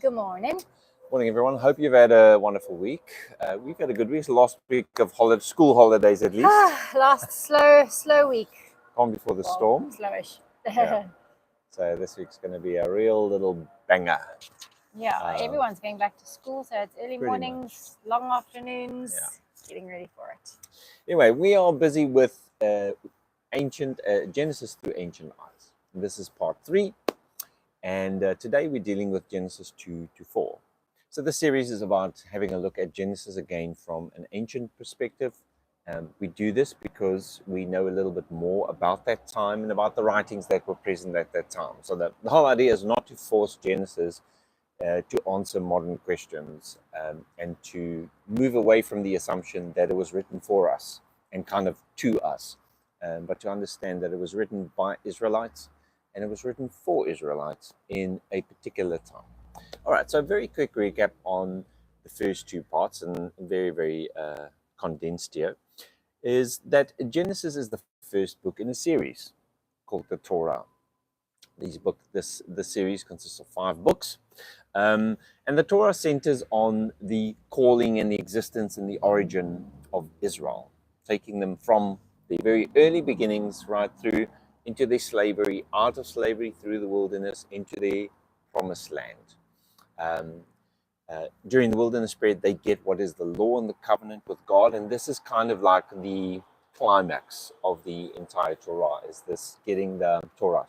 Good morning. Morning, everyone. Hope you've had a wonderful week. We've had a good week. Last week of school holidays, at least. Last slow week. Calm before the storm. Slowish. Yeah. So this week's going to be a real little banger. Everyone's going back to school, so it's early Pretty mornings, long afternoons. Yeah. Getting ready for it. Anyway, we are busy with ancient Genesis through ancient eyes. This is part 3, and today we're dealing with Genesis 2 to 4. So this series is about having a look at Genesis again from an ancient perspective. We do this because we know a little bit more about that time and about the writings that were present at that time. So the whole idea is not to force Genesis to answer modern questions and to move away from the assumption that it was written for us and kind of to us, but to understand that it was written by Israelites and it was written for Israelites in a particular time. All right, so a very quick recap on the first 2 parts, and very condensed here, is that Genesis is the first book in a series called the Torah. This series consists of 5 books, and the Torah centers on the calling and the existence and the origin of Israel, taking them from the very early beginnings right through into their slavery, out of slavery, through the wilderness, into the promised land. During the wilderness period, they get what is the law and the covenant with God, and this is kind of like the climax of the entire Torah. Is this getting the Torah?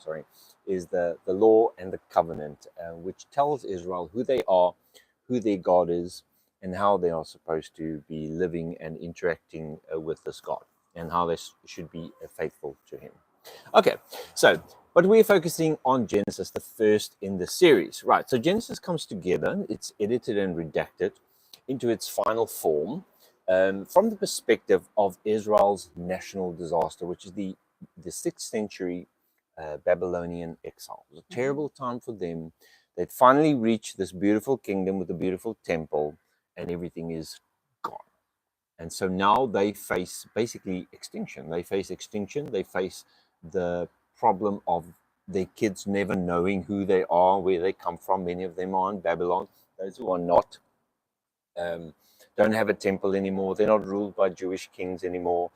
Is the law and the covenant, which tells Israel who they are, who their God is, and how they are supposed to be living and interacting with this God, and how they should be faithful to Him. Okay, but we're focusing on Genesis, the first in the series. Right, so Genesis comes together, it's edited and redacted into its final form from the perspective of Israel's national disaster, which is the 6th century Babylonian exile. It was a terrible time for them. They'd finally reached this beautiful kingdom with a beautiful temple, and everything is gone. And so now they face basically extinction. They face the problem of their kids never knowing who they are, where they come from. Many of them are in Babylon. Those who are not don't have a temple anymore. They're not ruled by Jewish kings anymore.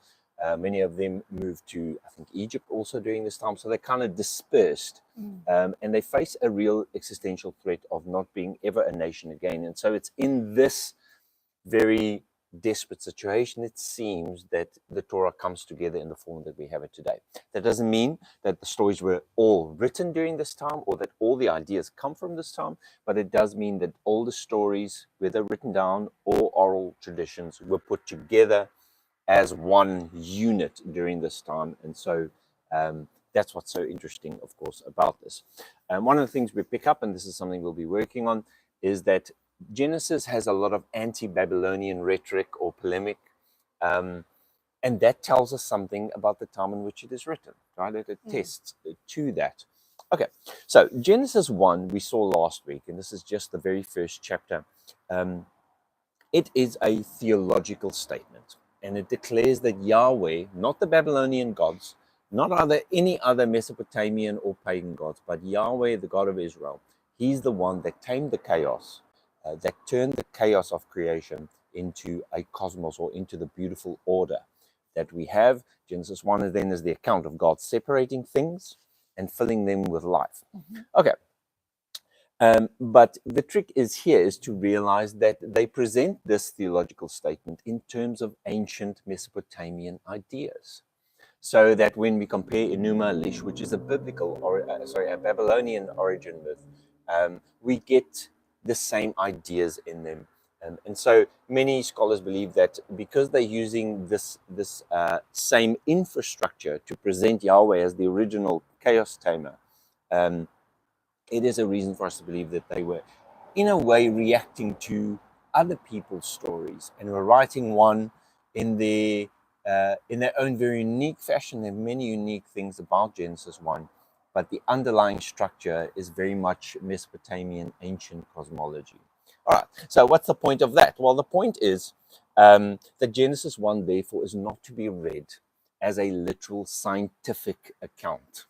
Many of them moved to, I think, Egypt also during this time. So they're kind of dispersed, and they face a real existential threat of not being ever a nation again. And so it's in this very desperate situation, it seems, that the Torah comes together in the form that we have it today. That doesn't mean that the stories were all written during this time or that all the ideas come from this time, but it does mean that all the stories, whether written down or oral traditions, were put together as one unit during this time. And so that's what's so interesting, of course, about this. One of the things we pick up, and this is something we'll be working on, is that Genesis has a lot of anti-Babylonian rhetoric or polemic, and that tells us something about the time in which it is written, right? It attests to that. Okay, so Genesis 1 we saw last week, and this is just the very first chapter. It is a theological statement, and it declares that Yahweh, not the Babylonian gods, not any other Mesopotamian or pagan gods, but Yahweh, the God of Israel, He's the one that tamed the chaos, that turned the chaos of creation into a cosmos, or into the beautiful order that we have. Genesis 1 then is the account of God separating things and filling them with life. Okay. But the trick is to realize that they present this theological statement in terms of ancient Mesopotamian ideas. So that when we compare Enuma Elish, which is a Babylonian origin myth, we get the same ideas in them. And so many scholars believe that because they're using this same infrastructure to present Yahweh as the original chaos tamer, it is a reason for us to believe that they were, in a way, reacting to other people's stories and were writing one in their own very unique fashion. There are many unique things about Genesis 1, but the underlying structure is very much Mesopotamian ancient cosmology. All right, so what's the point of that? Well, the point is that Genesis 1, therefore, is not to be read as a literal scientific account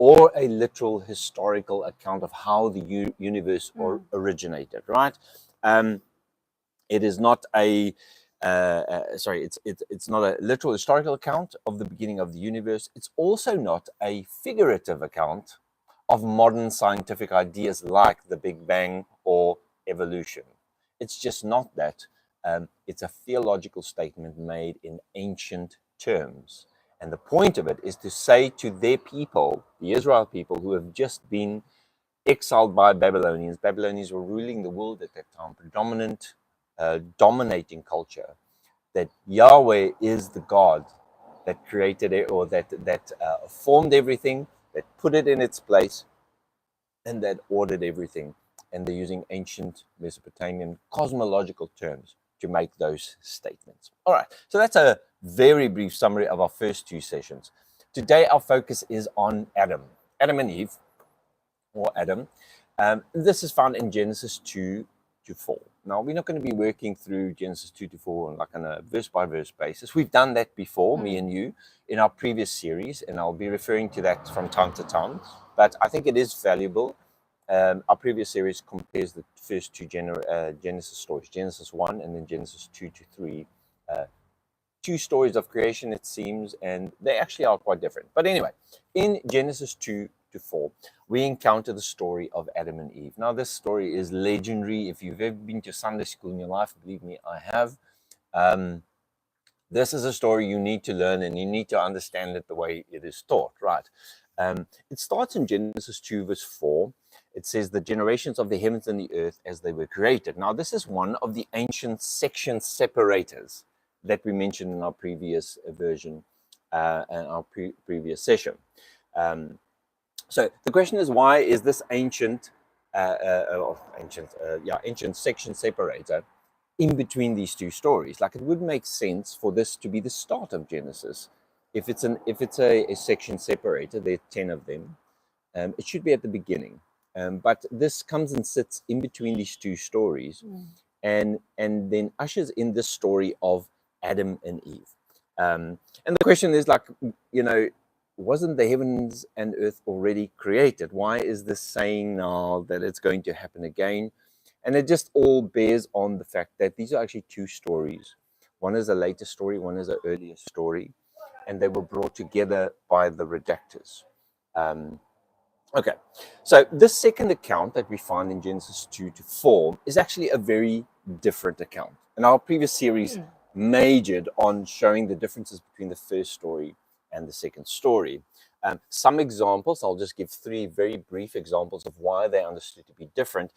or a literal historical account of how the universe originated, right? It is not a it's not a literal historical account of the beginning of the universe. It's also not a figurative account of modern scientific ideas like the Big Bang or evolution. It's just not that. It's a theological statement made in ancient terms. And the point of it is to say to their people, the Israel people who have just been exiled by Babylonians. Babylonians were ruling the world at that time, predominant, dominating culture, that Yahweh is the God that created it, or that formed everything, that put it in its place, and that ordered everything. And they're using ancient Mesopotamian cosmological terms to make those statements. All right, so that's a very brief summary of our first two sessions. Today, our focus is on Adam and Eve, or Adam. This is found in Genesis 2 to 4. Now, we're not going to be working through Genesis 2 to 4 like on a verse-by-verse basis. We've done that before, me and you, in our previous series, and I'll be referring to that from time to time. But I think it is valuable. Our previous series compares the first two Genesis stories, Genesis 1 and then Genesis 2 to 3. Two stories of creation, it seems, and they actually are quite different. But anyway, in Genesis 2 to 4, we encounter the story of Adam and Eve. Now, this story is legendary. If you've ever been to Sunday school in your life, believe me, I have. This is a story you need to learn, and you need to understand it the way it is taught, right? It starts in Genesis 2, verse 4. It says, the generations of the heavens and the earth as they were created. Now, this is one of the ancient section separators that we mentioned in our previous version and our previous session. So the question is, why is this ancient section separator in between these two stories? Like, it would make sense for this to be the start of Genesis. If it's a section separator, there are 10 of them. It should be at the beginning. But this comes and sits in between these two stories, and then ushers in this story of Adam and Eve. And the question is, like, wasn't the heavens and earth already created? Why is this saying now that it's going to happen again? And it just all bears on the fact that these are actually two stories. One is a later story, one is an earlier story, and they were brought together by the redactors. Okay, so this second account that we find in Genesis 2 to 4 is actually a very different account. In our previous series, majored on showing the differences between the first story and the second story. Some examples, I'll just give three very brief examples of why they understood to be different,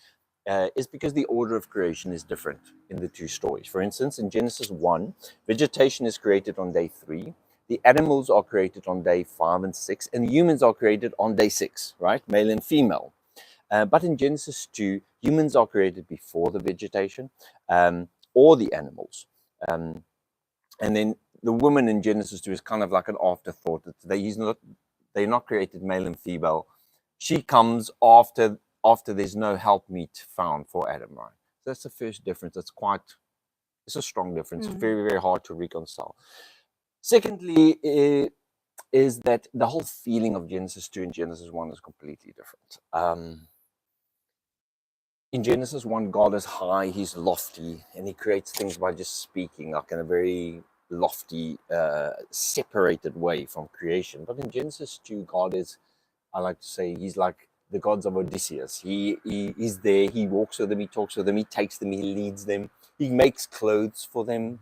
is because the order of creation is different in the two stories. For instance, in Genesis 1, vegetation is created on day 3. The animals are created on day 5 and 6, and humans are created on day 6, right? Male and female. But in Genesis 2, humans are created before the vegetation or the animals. And then the woman in Genesis 2 is kind of like an afterthought. They're not created male and female. She comes after there's no helpmeet found for Adam, right? So that's the first difference. It's a strong difference. Very, very hard to reconcile. Secondly, is that the whole feeling of Genesis 2 and Genesis 1 is completely different. In Genesis 1, God is high, he's lofty, and he creates things by just speaking, like in a very lofty, separated way from creation. But in Genesis 2, God is, I like to say, he's like the gods of Odysseus. He's there, he walks with them, he talks with them, he takes them, he leads them, he makes clothes for them.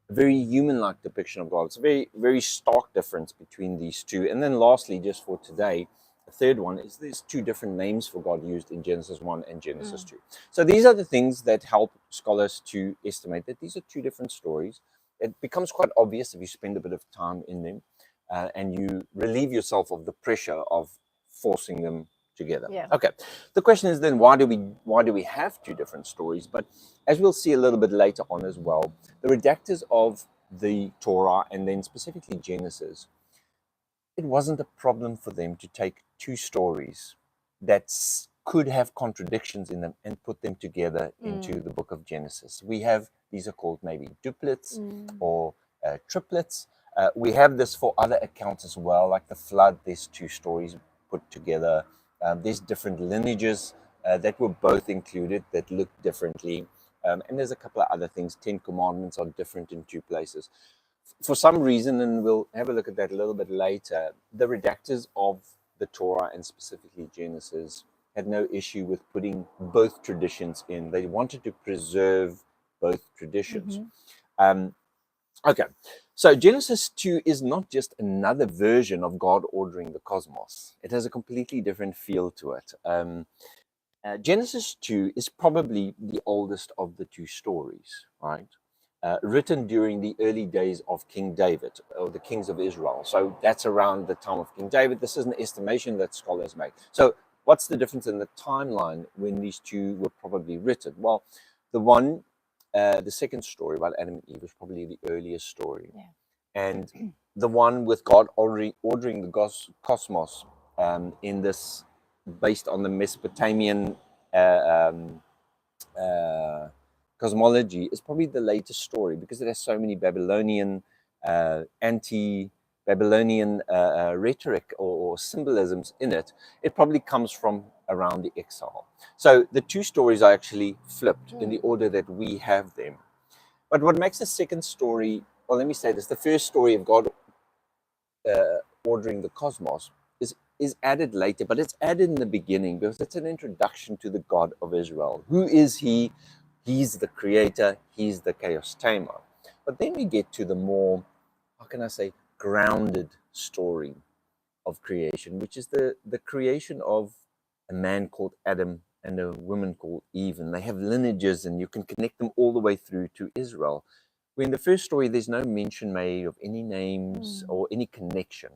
Very human-like depiction of God. It's a very, very stark difference between these two. And then lastly, just for today, the third one is there's two different names for God used in Genesis 1 and Genesis 2. So these are the things that help scholars to estimate that these are two different stories. It becomes quite obvious if you spend a bit of time in them and you relieve yourself of the pressure of forcing them together. Yeah. Okay. The question is then, why do we have two different stories? But as we'll see a little bit later on as well, the redactors of the Torah, and then specifically Genesis, it wasn't a problem for them to take two stories that could have contradictions in them and put them together into the book of Genesis. These are called maybe duplets or triplets. We have this for other accounts as well, like the flood. There's two stories put together. There's different lineages that were both included that look differently. And there's a couple of other things. 10 Commandments are different in two places. For some reason, and we'll have a look at that a little bit later, the redactors of the Torah, and specifically Genesis, had no issue with putting both traditions in. They wanted to preserve both traditions. Okay, so Genesis 2 is not just another version of God ordering the cosmos. It has a completely different feel to it. Genesis 2 is probably the oldest of the two stories, right? Written during the early days of King David, or the kings of Israel. So that's around the time of King David. This is an estimation that scholars make. So what's the difference in the timeline when these two were probably written? Well, the second story about Adam and Eve is probably the earliest story. Yeah. And the one with God ordering the cosmos in this, based on the Mesopotamian cosmology, is probably the latest story because it has so many Babylonian, anti-Babylonian rhetoric or symbolisms in it. It probably comes from around the exile. So the two stories are actually flipped in the order that we have them. But what makes the second story, well, let me say this, the first story of God ordering the cosmos is added later, but it's added in the beginning because it's an introduction to the God of Israel. Who is he? He's the creator, he's the chaos tamer. But then we get to the more, how can I say, grounded story of creation, which is the creation of a man called Adam and a woman called Eve. And they have lineages, and you can connect them all the way through to Israel. Where in the first story, there's no mention made of any names or any connection.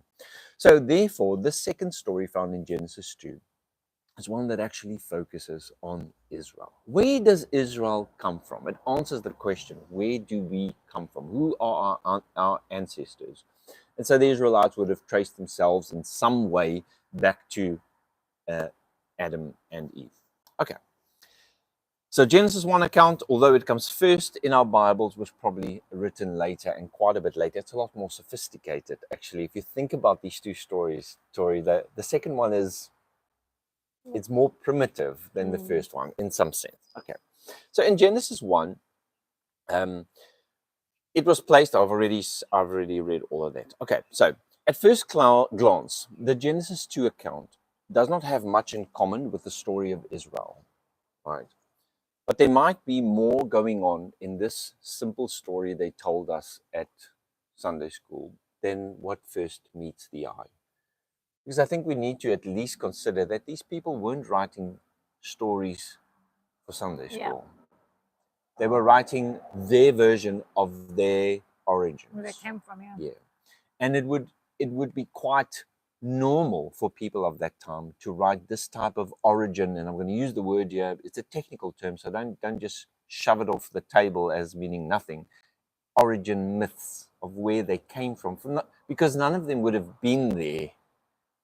So therefore, this second story found in Genesis 2 is one that actually focuses on Israel. Where does Israel come from? It answers the question, where do we come from? Who are our ancestors? And so the Israelites would have traced themselves in some way back to Adam and Eve. Okay. So Genesis 1 account, although it comes first in our Bibles, was probably written later and quite a bit later. It's a lot more sophisticated, actually. If you think about these two stories, Tori, the second one is, it's more primitive than the first one in some sense. Okay. So in Genesis 1, it was placed, I've already read all of that. Okay. So at first glance, the Genesis 2 account does not have much in common with the story of Israel, right? But there might be more going on in this simple story they told us at Sunday school than what first meets the eye. Because I think we need to at least consider that these people weren't writing stories for Sunday school. Yeah. They were writing their version of their origins. Where they came from, yeah. Yeah. And it would be quite normal for people of that time to write this type of origin, and I'm going to use the word here, it's a technical term, so don't just shove it off the table as meaning nothing. Origin myths of where they came from because none of them would have been there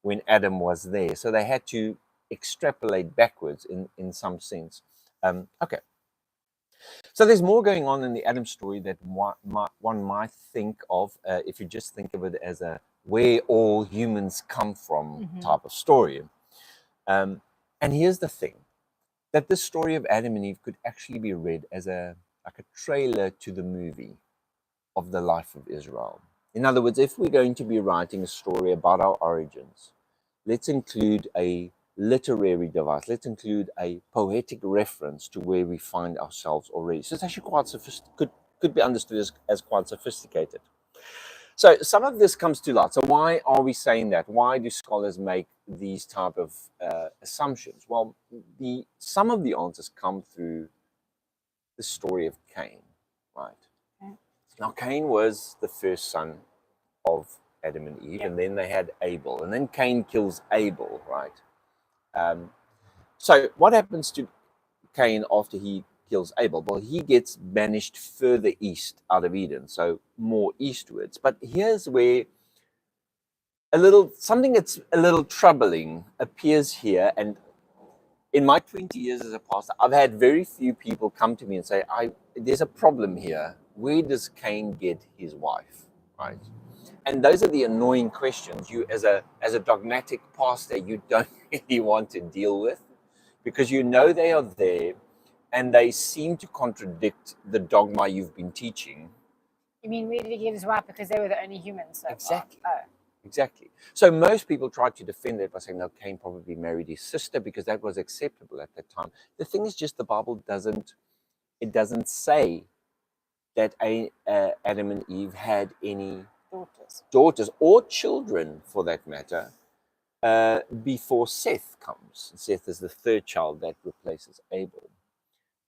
when Adam was there, so they had to extrapolate backwards in some sense. Okay. So there's more going on in the Adam story that one might think of if you just think of it as a where all humans come from type of story. And here's the thing, that this story of Adam and Eve could actually be read as like a trailer to the movie of the life of Israel. In other words, if we're going to be writing a story about our origins, let's include a literary device. Let's include a poetic reference to where we find ourselves already. So it's actually quite could be understood as quite sophisticated. So some of this comes to light. So why are we saying that? Why do scholars make these type of assumptions? Well, some of the answers come through the story of Cain, right? Okay. Now, Cain was the first son of Adam and Eve, and then they had Abel, and then Cain kills Abel, right? So what happens to Cain after he kills Abel? Well, he gets banished further east out of Eden, so more eastwards. But here's where something that's a little troubling appears here. And in my 20 years as a pastor, I've had very few people come to me and say, there's a problem here. Where does Cain get his wife, right? And those are the annoying questions you, as a dogmatic pastor, you don't really want to deal with, because you know they are there and they seem to contradict the dogma you've been teaching. You mean where did he get his wife? Because they were the only humans so Exactly. far. Oh. Exactly. So most people try to defend it by saying, no, Cain probably married his sister because that was acceptable at that time. The thing is just the Bible doesn't say that Adam and Eve had any daughters or children, for that matter, before Seth comes. Seth is the third child that replaces Abel.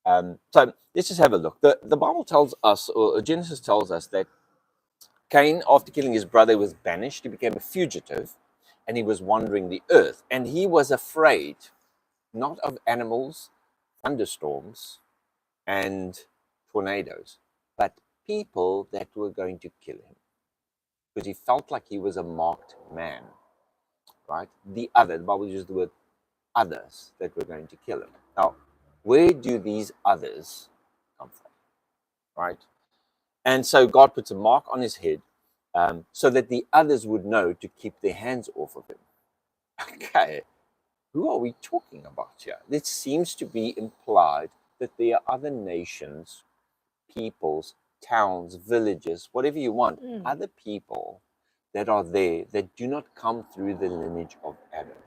So let's just have a look. The Bible tells us, or Genesis tells us, that Cain, after killing his brother, was banished. He became a fugitive, and he was wandering the earth. And he was afraid, not of animals, thunderstorms, and tornadoes, but people that were going to kill him, because he felt like he was a marked man, right? The Bible uses the word others that were going to kill him. Now, where do these others come from, right? And so God puts a mark on his head, so that the others would know to keep their hands off of him. Okay, who are we talking about here? It seems to be implied that there are other nations, peoples, towns, villages, whatever you want, other people that are there that do not come through the lineage of Adam.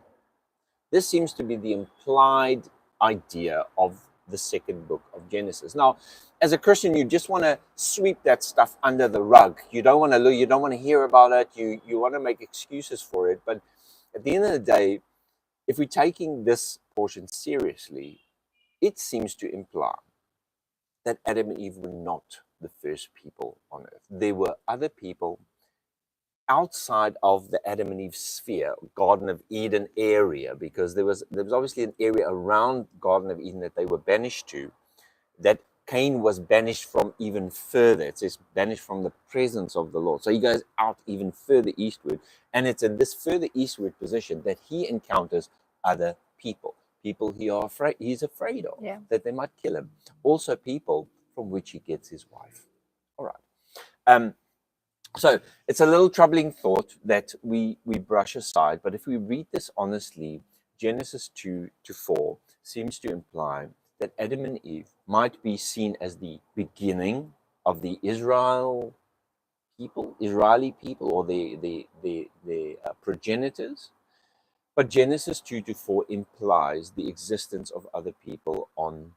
This seems to be the implied idea of the second book of Genesis. Now, as a Christian, you just want to sweep that stuff under the rug. You don't want to hear about it. You want to make excuses for it. But at the end of the day, if we're taking this portion seriously, it seems to imply that Adam and Eve were not the first people on earth. There were other people outside of the Adam and Eve sphere, Garden of Eden area, because there was obviously an area around Garden of Eden that they were banished to, that Cain was banished from even further. It says banished from the presence of the Lord. So he goes out even further eastward, and it's in this further eastward position that he encounters other people he's afraid of, that they might kill him. Also people from which he gets his wife. All right. So it's a little troubling thought that we brush aside, but if we read this honestly, Genesis 2-4 seems to imply that Adam and Eve might be seen as the beginning of the Israeli people, or the progenitors. But Genesis 2-4 implies the existence of other people on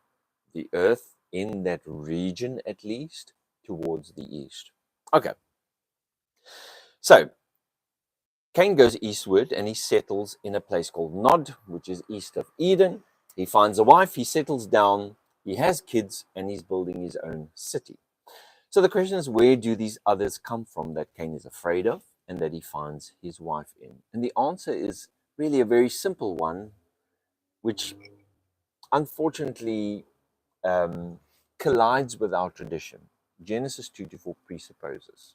the earth, in that region at least, towards the east. Okay. So Cain goes eastward and he settles in a place called Nod, which is east of Eden. He finds a wife, he settles down, he has kids, and he's building his own city. So the question is, where do these others come from that Cain is afraid of and that he finds his wife in? And the answer is really a very simple one, which unfortunately collides with our tradition. Genesis 2-4 presupposes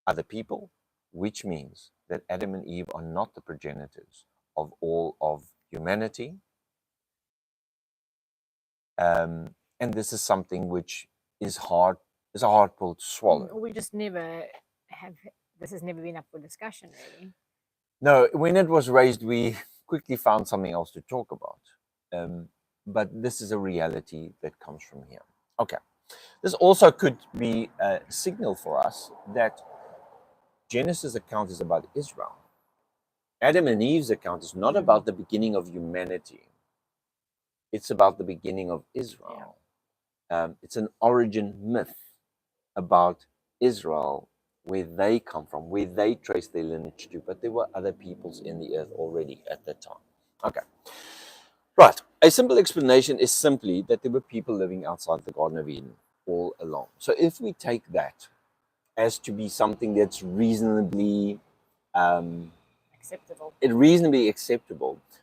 other people, which means that Adam and Eve are not the progenitors of all of humanity. And this is something which is a hard pill to swallow. We just never have, this has never been up for discussion, really. No, when it was raised, we quickly found something else to talk about. But this is a reality that comes from here. Okay. This also could be a signal for us that Genesis account is about Israel. Adam and Eve's account is not about the beginning of humanity. It's about the beginning of Israel. It's an origin myth about Israel, where they come from, where they trace their lineage to. But there were other peoples in the earth already at that time. Okay. Right. A simple explanation is simply that there were people living outside the Garden of Eden all along. So if we take that as to be something that's reasonably acceptable,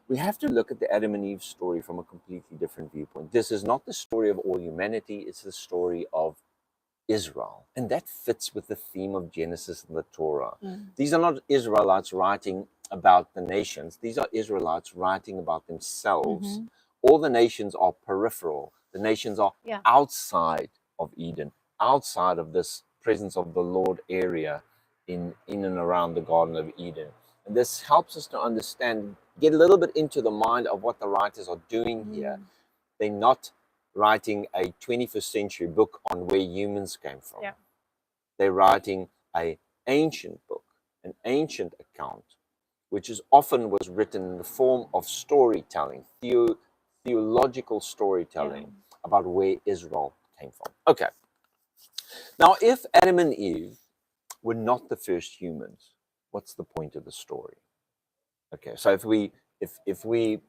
we have to look at the Adam and Eve story from a completely different viewpoint. This is not the story of all humanity, it's the story of Israel. And that fits with the theme of Genesis and the Torah. These are not Israelites writing about the nations. These are Israelites writing about themselves. All the nations are peripheral. The nations are outside of Eden, outside of this presence of the Lord area in and around the Garden of Eden. And this helps us to understand, get a little bit into the mind of what the writers are doing here. They're not writing a 21st century book on where humans came from. Yeah. They're writing an ancient book, an ancient account, which is often was written in the form of storytelling, theological storytelling about where Israel came from. Okay. Now, if Adam and Eve were not the first humans, what's the point of the story? Okay, so if we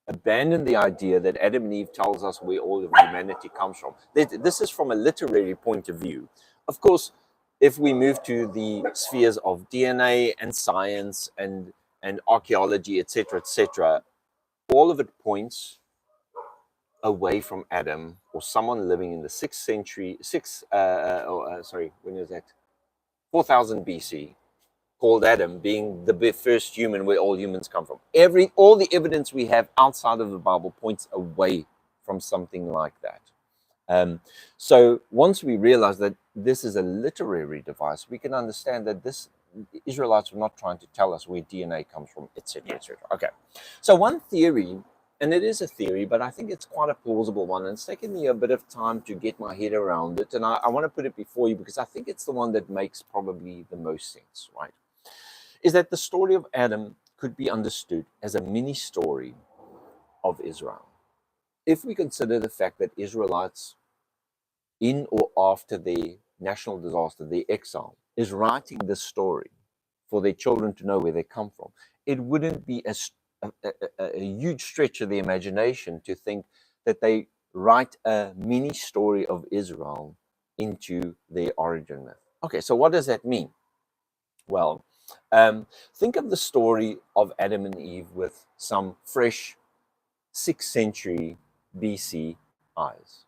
abandon the idea that Adam and Eve tells us where all of humanity comes from, this is from a literary point of view. Of course, if we move to the spheres of DNA and science and archaeology, etc., all of it points away from Adam or someone living in the 6th century, when is that? 4000 BC, called Adam, being the first human where all humans come from. All the evidence we have outside of the Bible points away from something like that. So once we realize that this is a literary device, we can understand that this Israelites were not trying to tell us where DNA comes from, etc., etc. Okay. So one theory, and it is a theory, but I think it's quite a plausible one, and it's taken me a bit of time to get my head around it, and I want to put it before you because I think it's the one that makes probably the most sense, right? Is that the story of Adam could be understood as a mini story of Israel. If we consider the fact that Israelites, in or after their national disaster, their exile, is writing this story for their children to know where they come from, it wouldn't be a huge stretch of the imagination to think that they write a mini story of Israel into their origin myth. Okay, so what does that mean? Well, think of the story of Adam and Eve with some fresh 6th century BC eyes.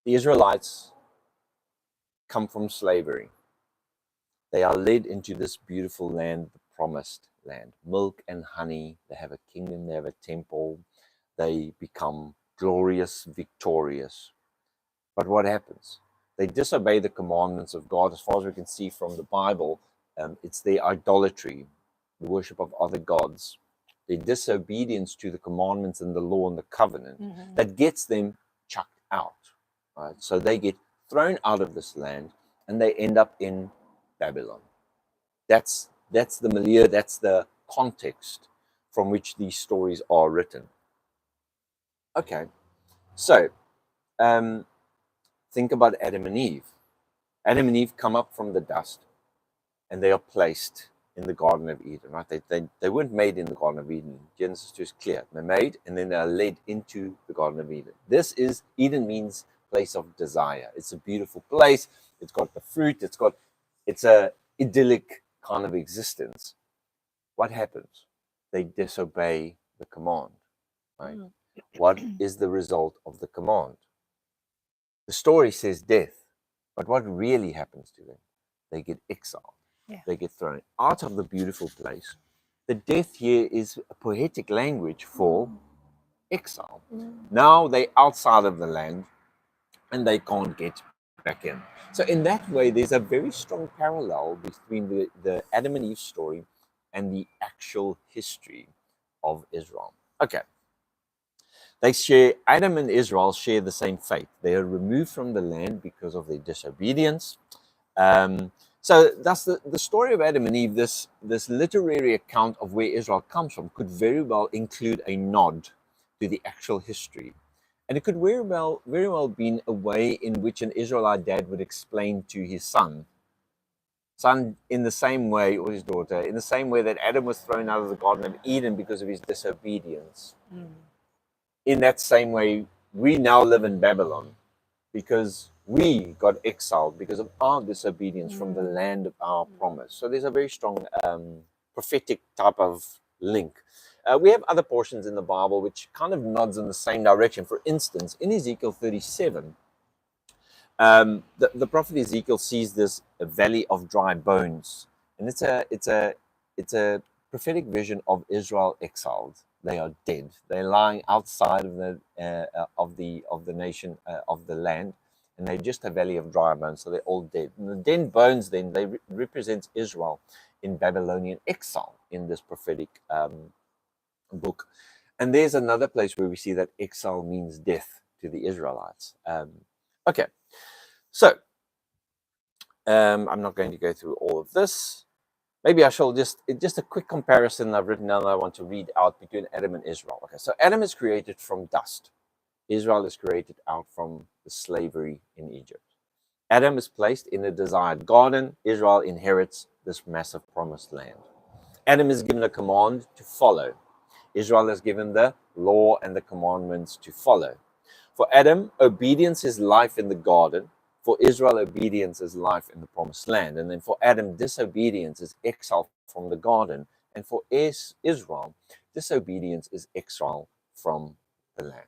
The Israelites come from slavery. They are led into this beautiful land, the promised land, milk and honey. They have a kingdom, they have a temple. They become glorious, victorious. But what happens? They disobey the commandments of God. As far as we can see from the Bible, it's their idolatry, the worship of other gods, their disobedience to the commandments and the law and the covenant that gets them chucked out. Right? So they get thrown out of this land and they end up in Babylon. That's the milieu, that's the context from which these stories are written. Okay, so think about Adam and Eve. Adam and Eve come up from the dust and they are placed in the Garden of Eden, right? They weren't made in the Garden of Eden. Genesis 2 is clear. They're made and then they're led into the Garden of Eden. Eden means place of desire. It's a beautiful place. It's got the fruit. It's a idyllic kind of existence. What happens? They disobey the command, right? What is the result of the command? The story says death, but what really happens to them? They get exiled. Yeah. They get thrown out of the beautiful place. The death here is a poetic language for exile. Now they're outside of the land and they can't get back in. So in that way, there's a very strong parallel between the Adam and Eve story and the actual history of Israel. Okay. Adam and Israel share the same fate. They are removed from the land because of their disobedience. So that's the story of Adam and Eve. This literary account of where Israel comes from could very well include a nod to the actual history. And it could very well be a way in which an Israelite dad would explain to his son in the same way, or his daughter, in the same way that Adam was thrown out of the Garden of Eden because of his disobedience. In that same way, we now live in Babylon because we got exiled because of our disobedience from the land of our promise. So there's a very strong prophetic type of link. We have other portions in the Bible which kind of nods in the same direction. For instance, in Ezekiel 37, the prophet Ezekiel sees this valley of dry bones, and it's a prophetic vision of Israel exiled. They are dead. They're lying outside of the nation of the land, and they're just a valley of dry bones, so they're all dead. And the dead bones then, they represents Israel in Babylonian exile in this prophetic book. And there's another place where we see that exile means death to the Israelites. Okay, so I'm not going to go through all of this. Maybe I shall just a quick comparison I've written down that I want to read out between Adam and Israel. Okay, so Adam is created from dust. Israel is created out from the slavery in Egypt. Adam is placed in a desired garden. Israel inherits this massive promised land. Adam is given a command to follow. Israel is given the law and the commandments to follow. For Adam, obedience is life in the garden. For Israel, obedience is life in the promised land. And then for Adam, disobedience is exile from the garden. And for Israel, disobedience is exile from the land.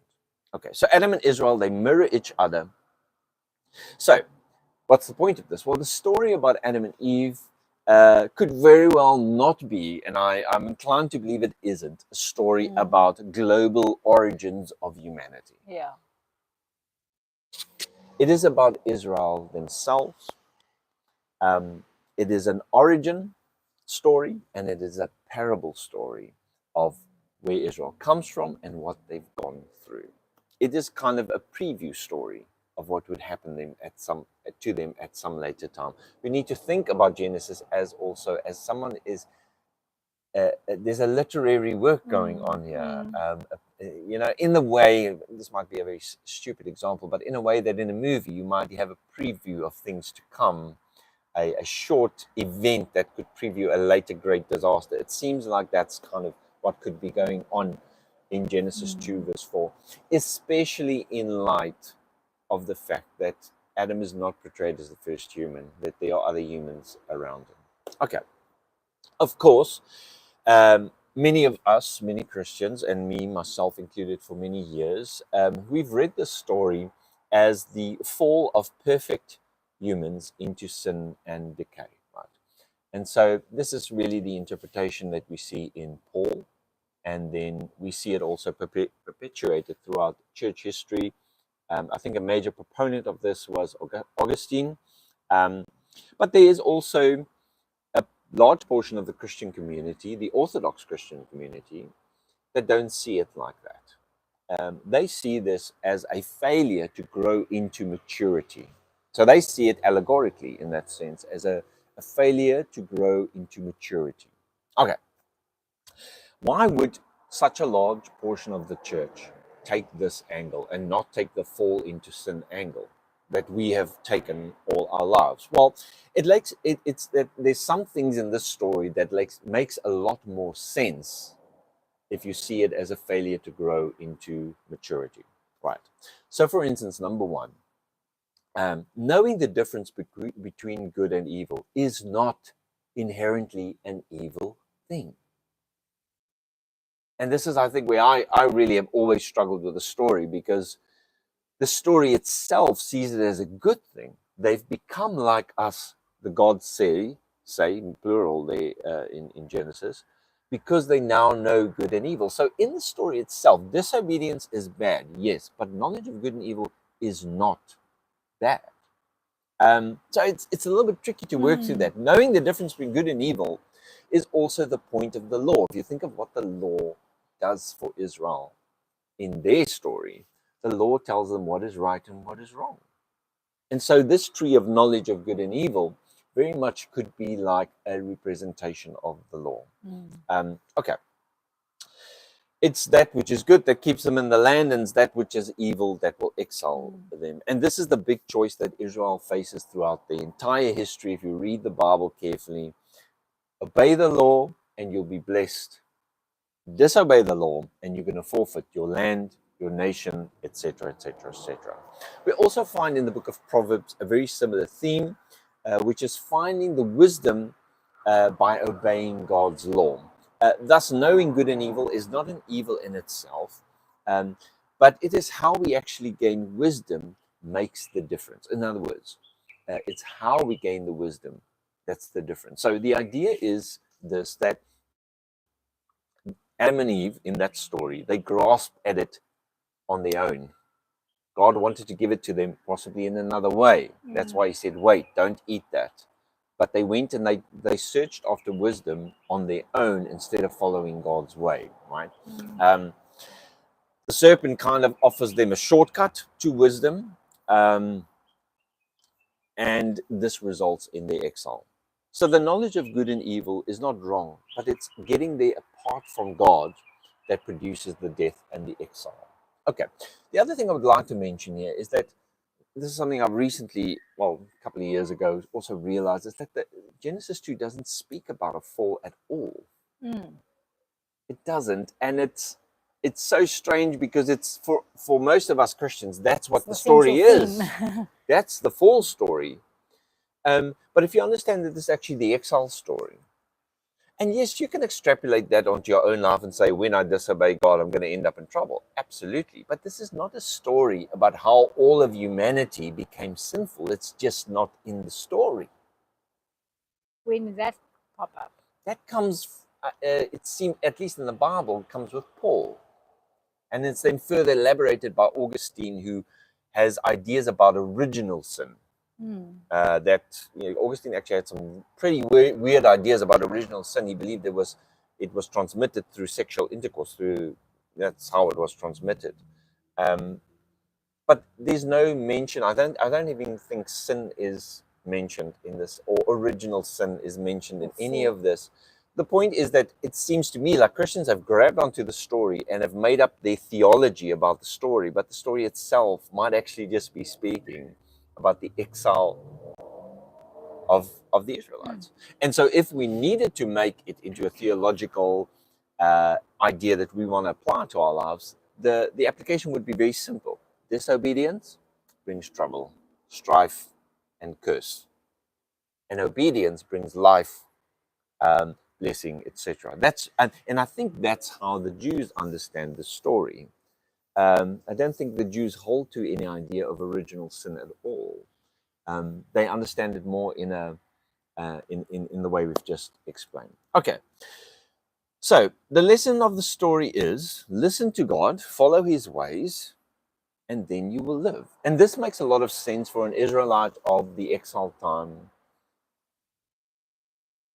Okay, so Adam and Israel, they mirror each other. So, what's the point of this? Well, the story about Adam and Eve could very well not be, and I'm inclined to believe it isn't, a story about global origins of humanity. Yeah. It is about Israel themselves. It is an origin story, and it is a parable story of where Israel comes from and what they've gone through. It is kind of a preview story of what would happen to them at some later time. We need to think about Genesis as also as someone is. There's a literary work going on here. In the way, this might be a very stupid example, but in a way that in a movie you might have a preview of things to come, a short event that could preview a later great disaster. It seems like that's kind of what could be going on in Genesis 2 verse 4, especially in light of the fact that Adam is not portrayed as the first human, that there are other humans around him. Okay, of course, many of us, many Christians, and me, myself included for many years, we've read this story as the fall of perfect humans into sin and decay, right? And so this is really the interpretation that we see in Paul, and then we see it also perpetuated throughout church history. I think a major proponent of this was Augustine, but there is also a large portion of the Christian community, the Orthodox Christian community, that don't see it like that. They see this as a failure to grow into maturity. So they see it allegorically in that sense as a failure to grow into maturity. Okay. Why would such a large portion of the church take this angle and not take the fall into sin angle that we have taken all our lives? Well, it's that there's some things in this story that makes a lot more sense if you see it as a failure to grow into maturity, right? So, for instance, number one, knowing the difference between good and evil is not inherently an evil thing. And this is, I think, where I really have always struggled with the story, because the story itself sees it as a good thing. They've become like us, the gods say in plural there in Genesis, because they now know good and evil. So in the story itself, disobedience is bad, yes, but knowledge of good and evil is not bad. So it's a little bit tricky to work through that. Knowing the difference between good and evil is also the point of the law. If you think of what the law does for Israel in their story, the law tells them what is right and what is wrong. And so this tree of knowledge of good and evil very much could be like a representation of the law. Okay. It's that which is good that keeps them in the land, and it's that which is evil that will exile them. And this is the big choice that Israel faces throughout the entire history. If you read the Bible carefully, obey the law and you'll be blessed. Disobey the law and you're going to forfeit your land, your nation, etc., etc., etc. We also find in the book of Proverbs a very similar theme, which is finding the wisdom by obeying God's law. Thus, knowing good and evil is not an evil in itself, but it is how we actually gain wisdom makes the difference. In other words, it's how we gain the wisdom that's the difference. So the idea is this, that Adam and Eve in that story, they grasp at it on their own. God wanted to give it to them possibly in another way. That's why he said, wait, don't eat that. But they went and they searched after wisdom on their own instead of following God's way, right? The serpent kind of offers them a shortcut to wisdom, and this results in their exile. So the knowledge of good and evil is not wrong, but it's getting there apart from God that produces the death and the exile. Okay, the other thing I would like to mention here is that this is something I've recently, well, a couple of years ago, also realized, is that the Genesis 2 doesn't speak about a fall at all. It doesn't, and it's so strange because it's for most of us Christians, that's what the story is. That's the fall story. But if you understand that this is actually the exile story, and yes, you can extrapolate that onto your own life and say, when I disobey God, I'm going to end up in trouble. Absolutely. But this is not a story about how all of humanity became sinful. It's just not in the story. When did that pop up? That comes, it seems, at least in the Bible, comes with Paul. And it's then further elaborated by Augustine, who has ideas about original sin. That Augustine actually had some pretty weird ideas about original sin. He believed it was transmitted through sexual intercourse. That's how it was transmitted. But there's no mention. I don't even think sin is mentioned in this, or original sin is mentioned in any of this. The point is that it seems to me like Christians have grabbed onto the story and have made up their theology about the story, but the story itself might actually just be speaking about the exile of the Israelites. And so if we needed to make it into a theological idea that we want to apply to our lives, the application would be very simple. Disobedience brings trouble, strife, and curse. And obedience brings life, blessing, etc. And I think that's how the Jews understand the story. I don't think the Jews hold to any idea of original sin at all. They understand it more in the way we've just explained. Okay, so the lesson of the story is listen to God, follow his ways, and then you will live. And this makes a lot of sense for an Israelite of the exile time.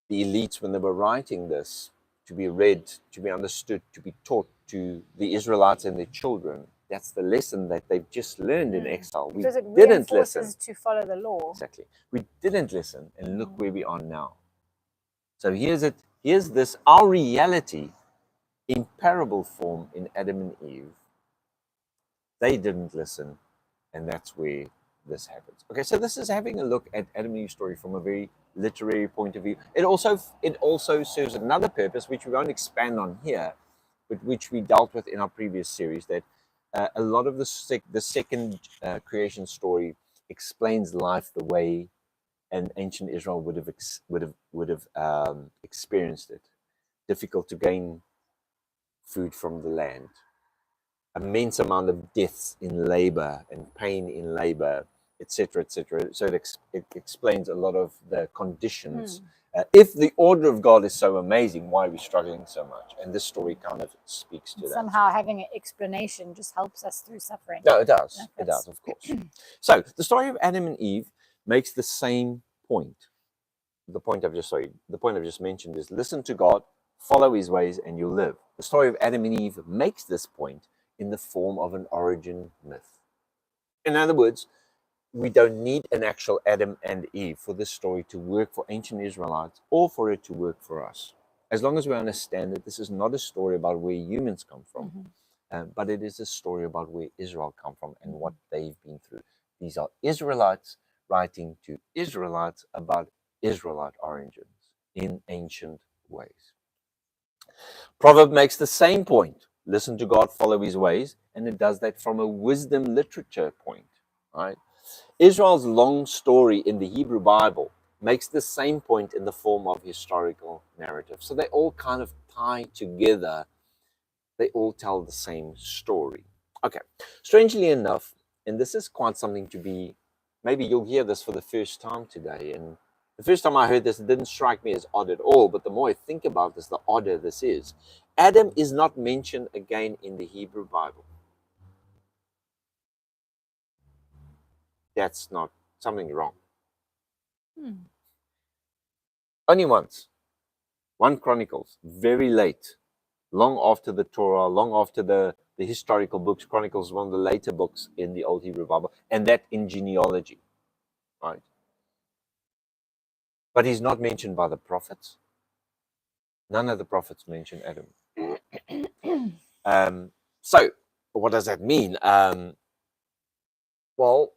The elites, when they were writing this, to be read, to be understood, to be taught to the Israelites and their children. That's the lesson that they've just learned in exile. We didn't listen to follow the law. Exactly. We didn't listen, and look where we are now. So here's it. Here's this, our reality in parable form in Adam and Eve. They didn't listen, and that's where this happens. Okay, so this is having a look at Adam and Eve's story from a very literary point of view. It also serves another purpose, which we won't expand on here, but which we dealt with in our previous series, that a lot of the second creation story explains life the way an ancient Israel would have experienced it. Difficult to gain food from the land. Immense amount of deaths in labor and pain in labor, etc., etc. So it explains a lot of the conditions. If the order of God is so amazing, why are we struggling so much? And this story kind of speaks to that. Somehow having an explanation just helps us through suffering. No, it does. It does, of course. So the story of Adam and Eve makes the same point. The point I've just mentioned is listen to God, follow his ways, and you'll live. The story of Adam and Eve makes this point in the form of an origin myth. In other words, we don't need an actual Adam and Eve for this story to work for ancient Israelites or for it to work for us. As long as we understand that this is not a story about where humans come from, but it is a story about where Israel come from and what they've been through. These are Israelites writing to Israelites about Israelite origins in ancient ways. Proverb makes the same point. Listen to God, follow his ways, and it does that from a wisdom literature point, right? Israel's long story in the Hebrew Bible makes the same point in the form of historical narrative. So they all kind of tie together. They all tell the same story. Okay, strangely enough, and this is quite something to be, maybe you'll hear this for the first time today, and the first time I heard this, it didn't strike me as odd at all, but the more I think about this, the odder this is. Adam is not mentioned again in the Hebrew Bible. that's not something wrong. Hmm. Only once. 1 Chronicles, very late, long after the Torah, long after the historical books. Chronicles is one of the later books in the Old Hebrew Bible, and that in genealogy, right? But he's not mentioned by the prophets. None of the prophets mention Adam. So, what does that mean? Well,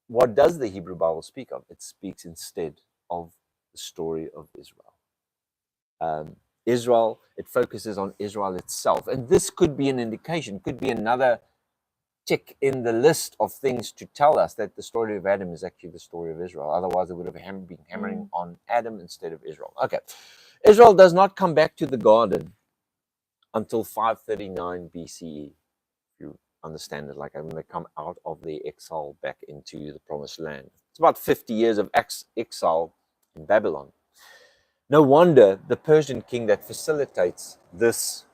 what does the Hebrew Bible speak of? It speaks instead of the story of Israel. Israel, it focuses on Israel itself. And this could be an indication, could be another tick in the list of things to tell us that the story of Adam is actually the story of Israel. Otherwise, it would have been hammering on Adam instead of Israel. Okay. Israel does not come back to the garden until 539 BCE. If you understand it, like when they come out of the exile back into the promised land. It's about 50 years of exile in Babylon. No wonder the Persian king that facilitates this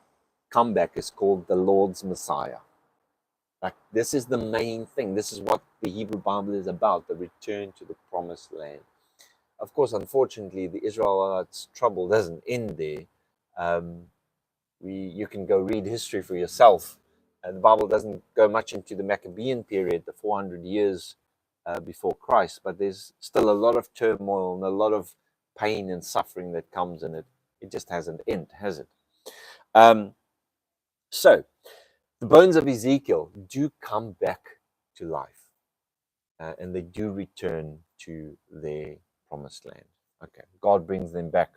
comeback is called the Lord's Messiah. Like, this is the main thing. This is what the Hebrew Bible is about, the return to the promised land. Of course, unfortunately, the Israelites' trouble doesn't end there. You can go read history for yourself. The Bible doesn't go much into the Maccabean period, the 400 years before Christ, but there's still a lot of turmoil and a lot of pain and suffering that comes in it. It just hasn't ended, has it? So, the bones of Ezekiel do come back to life, and they do return to their promised land. Okay, God brings them back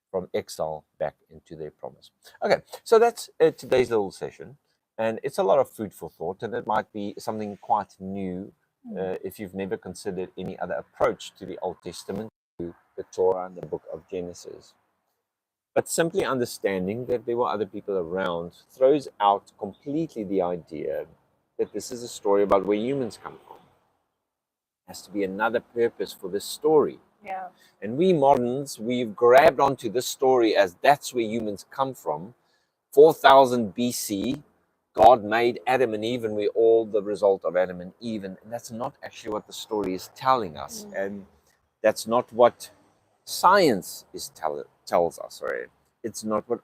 from exile back into their promise. Okay, so that's today's little session, and it's a lot of food for thought, and it might be something quite new if you've never considered any other approach to the Old Testament, to the Torah and the book of Genesis. But simply understanding that there were other people around throws out completely the idea that this is a story about where humans come from. There has to be another purpose for this story. Yeah. And we moderns, we've grabbed onto this story as that's where humans come from. 4000 BC, God made Adam and Eve, and we're all the result of Adam and Eve. And that's not actually what the story is telling us. And that's not what science tells us, right? It's not what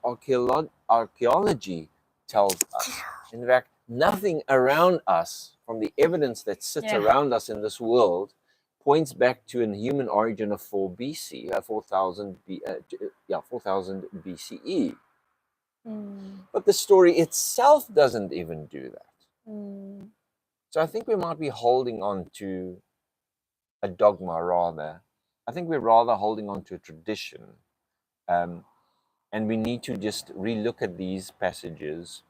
archaeology tells us. In fact, nothing around us, from the evidence that sits around us in this world, points back to a human origin of 4 BC, 4000 BCE. But the story itself doesn't even do that. So I think we might be holding on to a dogma rather. I think we're rather holding on to a tradition. And we need to just relook at these passages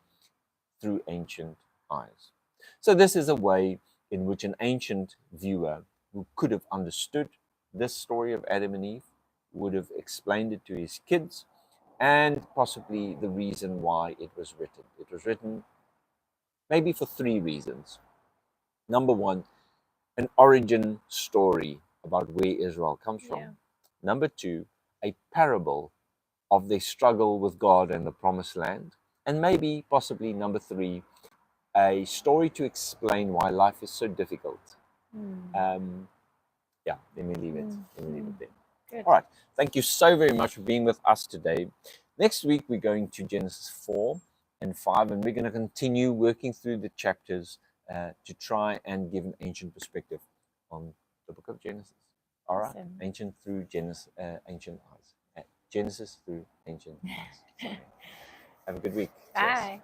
through ancient eyes. So this is a way in which an ancient viewer who could have understood this story of Adam and Eve would have explained it to his kids, and possibly the reason why it was written. It was written maybe for 3 reasons. Number 1, an origin story about where Israel comes from. Number 2, a parable of their struggle with God and the promised land. And maybe, possibly, number 3, a story to explain why life is so difficult. Yeah, let me leave it. There. Good. All right. Thank you so very much for being with us today. Next week, we're going to Genesis 4 and 5, and we're going to continue working through the chapters to try and give an ancient perspective on the book of Genesis. All right. Awesome. Ancient through Genesis, ancient eyes. Genesis through ancient eyes. Have a good week. Bye. Cheers.